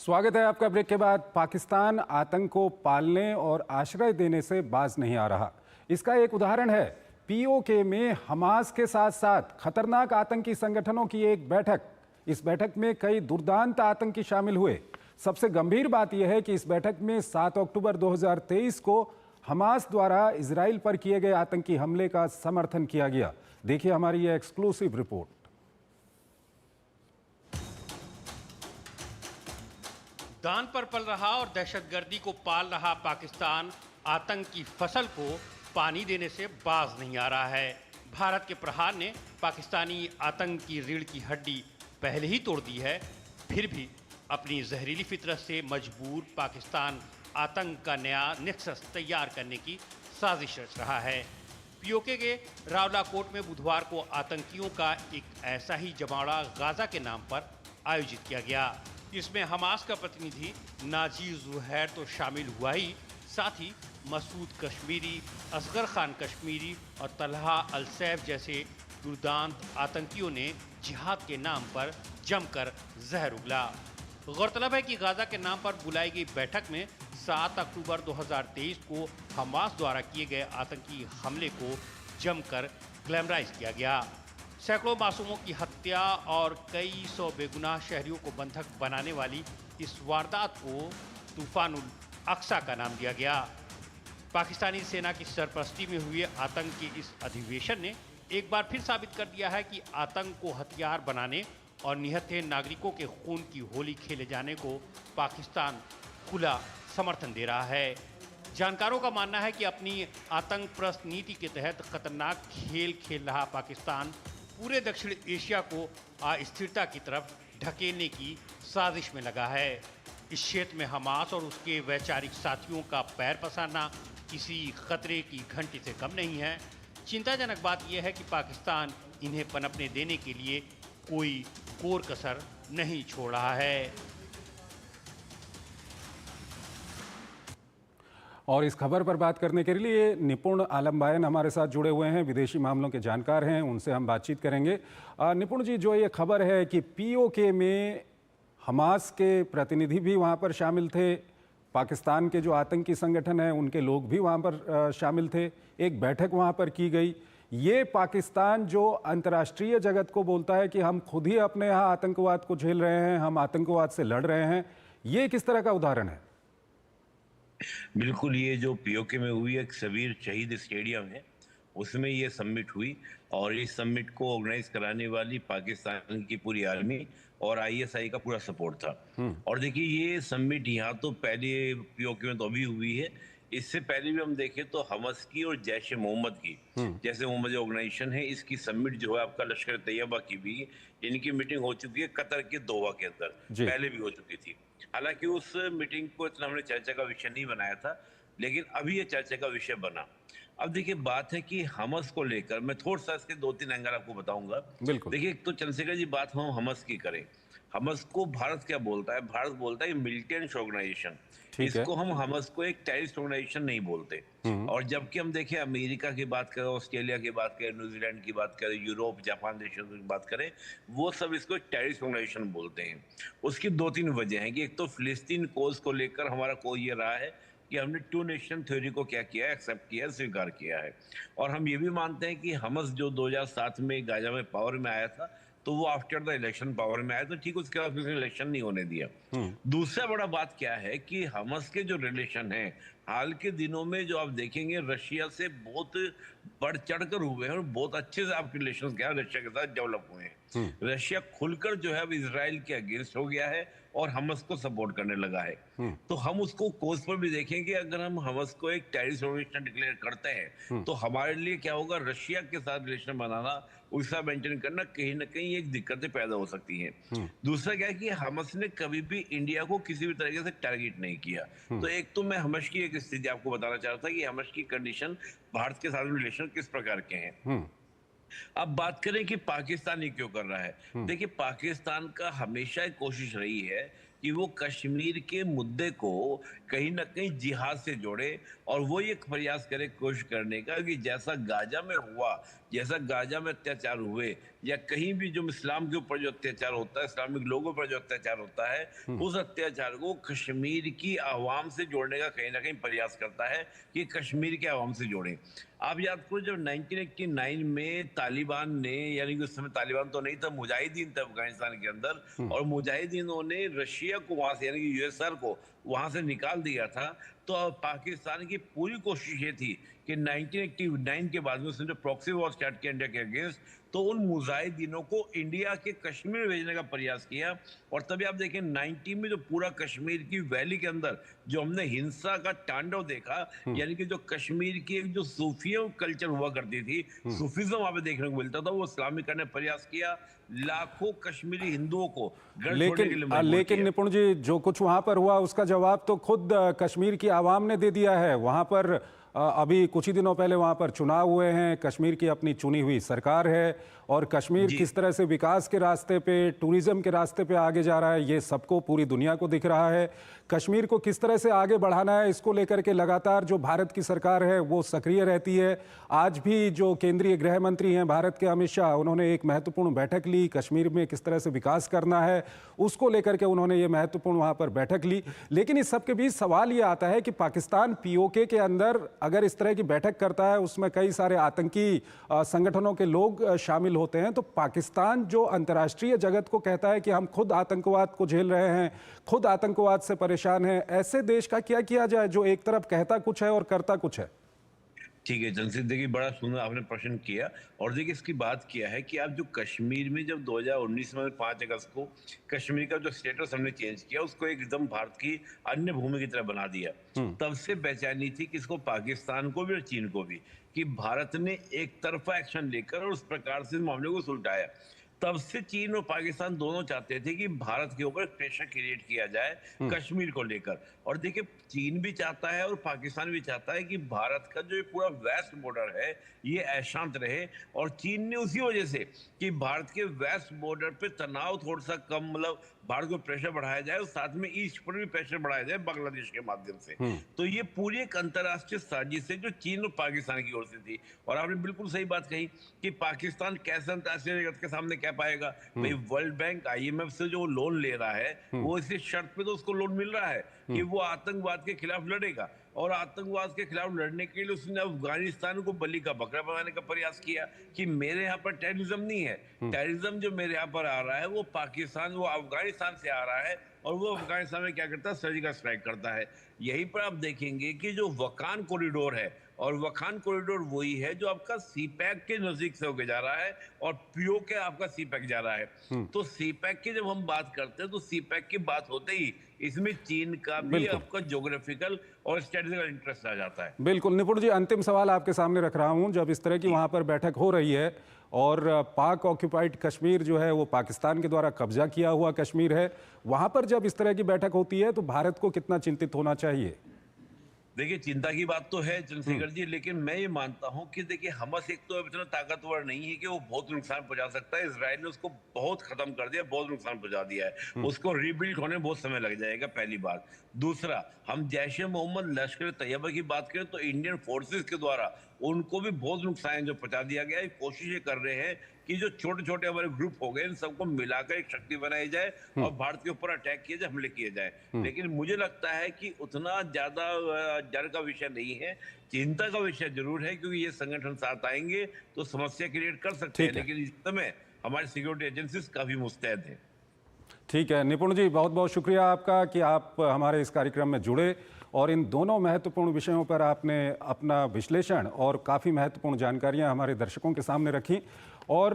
स्वागत है आपका। ब्रेक के बाद पाकिस्तान आतंक को पालने और आश्रय देने से बाज नहीं आ रहा। इसका एक उदाहरण है पीओके में हमास के साथ साथ खतरनाक आतंकी संगठनों की एक बैठक। इस बैठक में कई दुर्दांत आतंकी शामिल हुए। सबसे गंभीर बात यह है कि इस बैठक में 7 अक्टूबर 2023 को हमास द्वारा इजराइल पर किए गए आतंकी हमले का समर्थन किया गया। देखिए हमारी यह एक्सक्लूसिव रिपोर्ट। दान पर पल रहा और दहशतगर्दी को पाल रहा पाकिस्तान आतंक की फसल को पानी देने से बाज नहीं आ रहा है। भारत के प्रहार ने पाकिस्तानी आतंक की रीढ़ की हड्डी पहले ही तोड़ दी है, फिर भी अपनी जहरीली फितरत से मजबूर पाकिस्तान आतंक का नया नेक्सस तैयार करने की साजिश रच रहा है। पीओके के रावलाकोट में बुधवार को आतंकियों का एक ऐसा ही जमावड़ा गाजा के नाम पर आयोजित किया गया। इसमें हमास का प्रतिनिधि नाजी जुहैर तो शामिल हुआ ही, साथ ही मसूद कश्मीरी, असगर खान कश्मीरी और तलहा अल सैफ जैसे दुर्दांत आतंकियों ने जिहाद के नाम पर जमकर जहर उगला। गौरतलब है कि गाजा के नाम पर बुलाई गई बैठक में 7 अक्टूबर 2023 को हमास द्वारा किए गए आतंकी हमले को जमकर ग्लैमराइज किया गया। सैकड़ों मासूमों की हत्या और कई सौ बेगुनाह शहरियों को बंधक बनाने वाली इस वारदात को तूफानुल अक्सा का नाम दिया गया। पाकिस्तानी सेना की सरपरस्ती में हुए आतंक के इस अधिवेशन ने एक बार फिर साबित कर दिया है कि आतंक को हथियार बनाने और निहत्थे नागरिकों के खून की होली खेले जाने को पाकिस्तान खुला समर्थन दे रहा है। जानकारों का मानना है कि अपनी आतंकप्रस्त नीति के तहत खतरनाक खेल खेल रहा पाकिस्तान पूरे दक्षिण एशिया को अस्थिरता की तरफ ढकेलने की साजिश में लगा है। इस क्षेत्र में हमास और उसके वैचारिक साथियों का पैर पसारना किसी खतरे की घंटी से कम नहीं है। चिंताजनक बात यह है कि पाकिस्तान इन्हें पनपने देने के लिए कोई कोर कसर नहीं छोड़ रहा है। और इस खबर पर बात करने के लिए निपुण आलम बायन हमारे साथ जुड़े हुए हैं, विदेशी मामलों के जानकार हैं, उनसे हम बातचीत करेंगे। निपुण जी, जो ये खबर है कि पीओके में हमास के प्रतिनिधि भी वहाँ पर शामिल थे, पाकिस्तान के जो आतंकी संगठन हैं उनके लोग भी वहाँ पर शामिल थे, एक बैठक वहाँ पर की गई। ये पाकिस्तान जो अंतर्राष्ट्रीय जगत को बोलता है कि हम खुद ही अपने यहाँ आतंकवाद को झेल रहे हैं, हम आतंकवाद से लड़ रहे हैं, ये किस तरह का उदाहरण है? बिल्कुल, ये जो पीओके में हुई एक शबीर शहीद स्टेडियम है, उसमें ये समिट हुई और इस समिट को ऑर्गेनाइज कराने वाली पाकिस्तान की पूरी आर्मी और आईएसआई का पूरा सपोर्ट था। और देखिए, ये समिट यहाँ तो पहले पीओके में तो अभी हुई है, इससे पहले भी हम देखें तो हमास की और जैश ए मोहम्मद की, जैसे मोहम्मद ऑर्गेनाइजेशन है, इसकी समिट जो है आपका लश्कर तैयबा की भी इनकी मीटिंग हो चुकी है कतर के दोहा के अंदर, पहले भी हो चुकी थी। हालांकि उस मीटिंग को इतना हमने चर्चा का विषय नहीं बनाया था, लेकिन अभी ये चर्चा का विषय बना। अब देखिए, बात है कि हमास को लेकर मैं थोड़ा सा इसके 2-3 एंगल आपको बताऊंगा। देखिए, एक तो चंद्रशेखर जी बात हम हमास की करें, हमास को भारत क्या बोलता है? भारत बोलता है मिलिटेंट ऑर्गेनाइजेशन। इसको हम हमास को एक टेररिस्ट ऑर्गेनाइजेशन नहीं बोलते। और जबकि हम देखें अमेरिका की बात करें, ऑस्ट्रेलिया की बात करें, न्यूजीलैंड की बात करें, यूरोप जापान देशों की बात करें, वो सब इसको एक टेररिस्ट ऑर्गेनाइजेशन बोलते हैं। उसकी 2-3 वजह हैं कि एक तो फिलिस्तीन कोज को लेकर हमारा कोई ये रहा है कि हमने 2 नेशन थ्योरी को क्या किया है, एक्सेप्ट किया है, स्वीकार किया है। और हम ये भी मानते हैं कि हमास जो 2007 में गाजा में पावर में आया था, तो वो आफ्टर द इलेक्शन पावर में आया, तो ठीक उसके बाद उसने इलेक्शन नहीं होने दिया। दूसरा बड़ा बात क्या है कि हमास के जो रिलेशन है हाल के दिनों में, जो आप देखेंगे रशिया से बहुत बढ़ चढ़कर हुए हैं और बहुत अच्छे से आपके रिलेशन क्या रशिया के साथ डेवलप हुए हैं। रशिया खुलकर जो है अब इजराइल के अगेंस्ट हो गया है और हमास को सपोर्ट करने लगा है। तो हम उसको कोर्स पर भी देखेंगे, अगर हम हमास को एक टेररिस्ट ऑर्गेनाइजेशन डिक्लेयर करते हैं तो हमारे लिए क्या होगा, रशिया के साथ रिलेशन बनाना, उसका मेंटेन करना कहीं ना कहीं एक दिक्कतें पैदा हो सकती हैं। दूसरा क्या है कि हमास ने कभी भी इंडिया को किसी भी तरीके से टारगेट नहीं किया। तो एक तो मैं हमास की एक स्थिति आपको बताना चाह रहा था कि हमास की कंडीशन भारत के साथ रिलेशन किस प्रकार के हैं। अब बात करें कि पाकिस्तान ये क्यों कर रहा है। देखिए, पाकिस्तान का हमेशा एक कोशिश रही है कि वो कश्मीर के मुद्दे को कहीं ना कहीं जिहाद से जोड़े और वो ये प्रयास करे कोशिश करने का कि जैसा गाजा में हुआ, जैसा गाजा में अत्याचार हुए या कहीं भी जो इस्लाम के ऊपर जो अत्याचार होता है, इस्लामिक लोगों पर जो अत्याचार होता है, उस अत्याचार को कश्मीर की आवाम से जोड़ने का कहीं ना कहीं प्रयास करता है कि कश्मीर के आवाम से जोड़े। आप याद करो जब 1989 में तालिबान ने, यानी कि उस समय तालिबान तो नहीं था, मुजाहिदीन थे अफगानिस्तान के अंदर, और मुजाहिदीनों ने रशिया को वहां से, यानी कि यूएसआर को वहां से निकाल दिया था। तो पाकिस्तान की पूरी कोशिश ये थी कि 1989 के बाद में उसने जो प्रॉक्सी वॉर स्टार्ट किया इंडिया के अगेंस्ट, तो उन मुजाहिदीनों को इंडिया के कश्मीर भेजने का प्रयास किया। और तभी आप देखें 90 में जो पूरा कश्मीर की वैली के अंदर जो हमने हिंसा का तांडव देखा, यानी कि जो कश्मीर की एक जो सूफियों कल्चर हुआ करती थी, सूफिज्म वहां पे देखने को मिलता था, वो इस्लामिक करने प्रयास किया। लाखों कश्मीरी हिंदुओं को घर छोड़ने के लिए मजबूर लेकिन किया। निपुण जी, जो कुछ वहां पर हुआ उसका जवाब तो खुद कश्मीर की आवाम ने दे दिया है। वहां पर अभी कुछ ही दिनों पहले वहां पर चुनाव हुए हैं, कश्मीर की अपनी चुनी हुई सरकार है और कश्मीर किस तरह से विकास के रास्ते पे, टूरिज्म के रास्ते पे आगे जा रहा है, ये सबको, पूरी दुनिया को दिख रहा है। कश्मीर को किस तरह से आगे बढ़ाना है, इसको लेकर के लगातार जो भारत की सरकार है वो सक्रिय रहती है। आज भी जो केंद्रीय गृह मंत्री हैं भारत के, अमित शाह, उन्होंने एक महत्वपूर्ण बैठक ली, कश्मीर में किस तरह से विकास करना है उसको लेकर के उन्होंने ये महत्वपूर्ण वहां पर बैठक ली। लेकिन इस सब के बीच सवाल ये आता है कि पाकिस्तान पीओके के अंदर अगर इस तरह की बैठक करता है, उसमें कई सारे आतंकी संगठनों के लोग शामिल होते हैं, तो पाकिस्तान जो अंतर्राष्ट्रीय जगत को कहता है कि हम खुद आतंकवाद को झेल रहे हैं, खुद आतंकवाद से परेशान हैं, ऐसे देश का क्या किया जाए जो एक तरफ कहता कुछ है और करता कुछ है? ठीक है जनसित, देखिए बड़ा सुंदर आपने प्रश्न किया। और देखिए इसकी बात किया है कि आप जो कश्मीर में जब 2019 में 5 अगस्त को कश्मीर का जो स्टेटस हमने चेंज किया, उसको एकदम भारत की अन्य भूमि की तरह बना दिया, तब से बेचैनी थी किसको, पाकिस्तान को भी और चीन को भी, कि भारत ने एक तरफा एक्शन लेकर और उस प्रकार से मामले को सुलझाया। तब से चीन और पाकिस्तान दोनों चाहते थे कि भारत के ऊपर प्रेशर क्रिएट किया जाए कश्मीर को लेकर। और देखिए चीन भी चाहता है और पाकिस्तान भी चाहता है कि भारत का जो पूरा वेस्ट बॉर्डर है ये अशांत रहे। और चीन ने उसी वजह से कि भारत के वेस्ट बॉर्डर पे तनाव थोड़ा सा कम, मतलब भारत को प्रेशर बढ़ाया जाए और साथ में ईस्ट पर भी प्रेशर बढ़ाया जाए बांग्लादेश के माध्यम से। तो ये पूरी एक अंतरराष्ट्रीय साजिश है जो चीन और पाकिस्तान की ओर से थी। और आपने बिल्कुल सही बात कही कि पाकिस्तान कैसे अंतरराष्ट्रीय जगत के सामने कह पाएगा, भाई वर्ल्ड बैंक IMF से जो लोन ले रहा है वो इसी शर्त पे तो उसको लोन मिल रहा है कि वो आतंकवाद के खिलाफ लड़ेगा। और आतंकवाद के खिलाफ लड़ने के लिए उसने अफगानिस्तान को बलि का बकरा बनाने का प्रयास किया कि मेरे यहाँ पर टेररिज्म नहीं है, टेररिज्म जो मेरे यहाँ पर आ रहा है वो पाकिस्तान, वो अफगानिस्तान से आ रहा है और वो अफगानिस्तान में क्या करता है, सर्जिकल स्ट्राइक करता है। यहीं पर आप देखेंगे कि जो वकान कॉरिडोर है, और वकान कॉरिडोर वही है जो आपका सीपैक के नजदीक से होके जा रहा है और पीओके आपका सीपैक जा रहा है। तो सीपैक की जब हम बात करते हैं तो सीपैक की बात होते ही इसमें चीन का भी आपका ज्योग्राफिकल और स्ट्रेटेजिकल इंटरेस्ट आ जाता है। बिल्कुल निपुण जी, अंतिम सवाल आपके सामने रख रहा हूं। जब इस तरह की वहां पर बैठक हो रही है और पाक ऑक्यूपाइड कश्मीर जो है वो पाकिस्तान के द्वारा कब्जा किया हुआ कश्मीर है, वहां पर जब इस तरह की बैठक होती है तो भारत को कितना चिंतित होना चाहिए? देखिए चिंता की बात तो है चंद्रशेखर जी, लेकिन मैं ये मानता हूं कि देखिए हमस एक तो इतना ताकतवर नहीं है कि वो बहुत नुकसान पहुंचा सकता है। इजराइल ने उसको बहुत खत्म कर दिया, बहुत नुकसान पहुंचा दिया है, उसको रीबिल्ड होने में बहुत समय लग जाएगा, पहली बात। दूसरा, हम जैश ए मोहम्मद, लश्कर तैयबा की बात करें तो इंडियन फोर्सेस के द्वारा उनको भी बहुत नुकसान जो पहुंचा दिया गया है। कोशिश ये कर रहे हैं कि जो छोटे छोटे हमारे ग्रुप हो गए इन सबको मिलाकर एक शक्ति बनाई जाए और भारत के ऊपर अटैक किया जाए, हमले किए जाए। लेकिन मुझे लगता है कि उतना ज्यादा डर का विषय नहीं है, चिंता का विषय जरूर है, क्योंकि ये संगठन साथ आएंगे तो समस्या क्रिएट कर सकते हैं, लेकिन इस समय हमारी सिक्योरिटी एजेंसीज काफी मुस्तैद है। ठीक है निपुण जी, बहुत बहुत शुक्रिया आपका कि आप हमारे इस कार्यक्रम में जुड़े और इन दोनों महत्वपूर्ण विषयों पर आपने अपना विश्लेषण और काफ़ी महत्वपूर्ण जानकारियां हमारे दर्शकों के सामने रखी। और